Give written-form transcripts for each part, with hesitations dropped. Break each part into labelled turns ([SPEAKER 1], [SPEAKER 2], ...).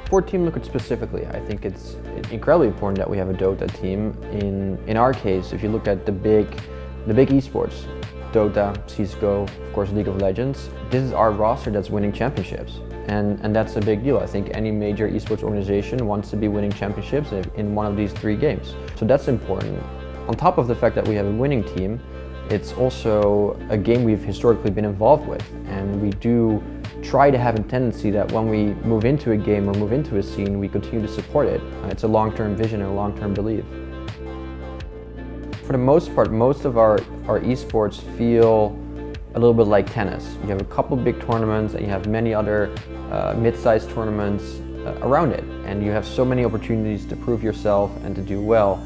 [SPEAKER 1] For Team Liquid specifically, I think it's incredibly important that we have a Dota team. In our case, if you look at the big esports, Dota, CSGO, of course League of Legends, this is our roster that's winning championships. And that's a big deal. I think any major esports organization wants to be winning championships in one of these 3 games. So that's important. On top of the fact that we have a winning team, it's also a game we've historically been involved with. And we do try to have a tendency that when we move into a game or move into a scene, we continue to support it. It's a long-term vision and a long-term belief. For the most part, most of our esports feel a little bit like tennis. You have a couple big tournaments and you have many other mid-sized tournaments around it. And you have so many opportunities to prove yourself and to do well.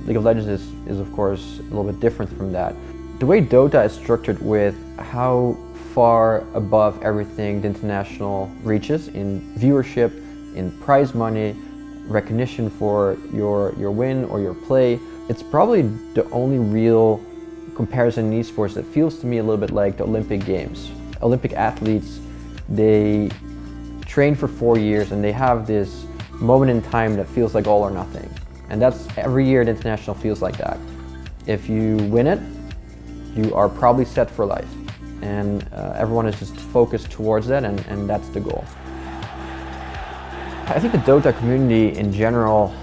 [SPEAKER 1] League of Legends is of course a little bit different from that. The way Dota is structured with how far above everything the international reaches in viewership, in prize money, recognition for your win or your play, it's probably the only real comparison in esports that feels to me a little bit like the Olympic Games. Olympic athletes, they train for 4 years and they have this moment in time that feels like all or nothing. And that's every year at International feels like that. If you win it, you are probably set for life. And everyone is just focused towards that, and that's the goal. I think the Dota community in general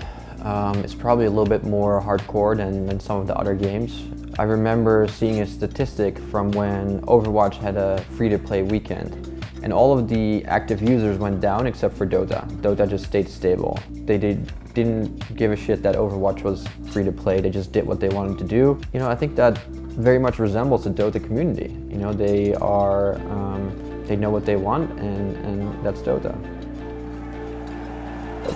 [SPEAKER 1] is probably a little bit more hardcore than some of the other games. I remember seeing a statistic from when Overwatch had a free-to-play weekend, and all of the active users went down except for Dota. Dota just stayed stable. They didn't give a shit that Overwatch was free-to-play. They just did what they wanted to do. You know, I think that very much resembles the Dota community. You know, they know what they want, and that's Dota.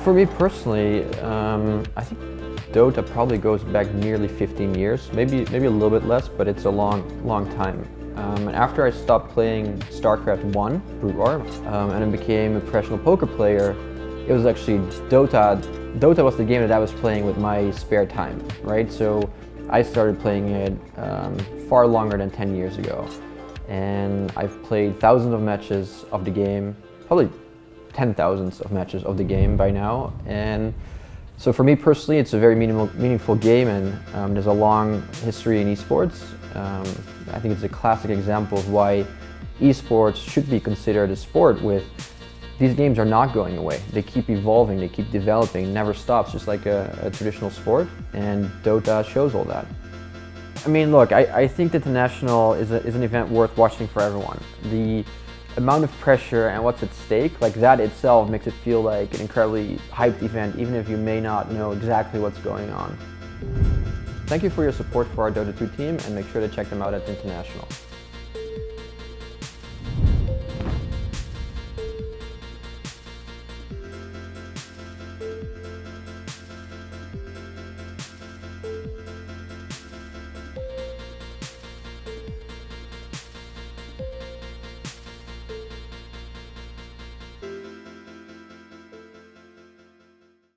[SPEAKER 1] For me personally, I think Dota probably goes back nearly 15 years, maybe a little bit less, but it's a long time. And after I stopped playing StarCraft 1, Brood War, and I became a professional poker player, it was actually Dota. Dota was the game that I was playing with my spare time, right? So I started playing it far longer than 10 years ago. And I've played thousands of matches of the game, probably 10,000s of matches of the game by now. And so for me personally, it's a very meaningful game, and there's a long history in esports. I think it's a classic example of why esports should be considered a sport. With these games are not going away. They keep evolving, they keep developing, never stops, just like a traditional sport, and Dota shows all that. I mean, look, I think the International is an event worth watching for everyone. The amount of pressure and what's at stake, like that itself makes it feel like an incredibly hyped event, even if you may not know exactly what's going on. Thank you for your support for our Dota2 team, and make sure to check them out at the International.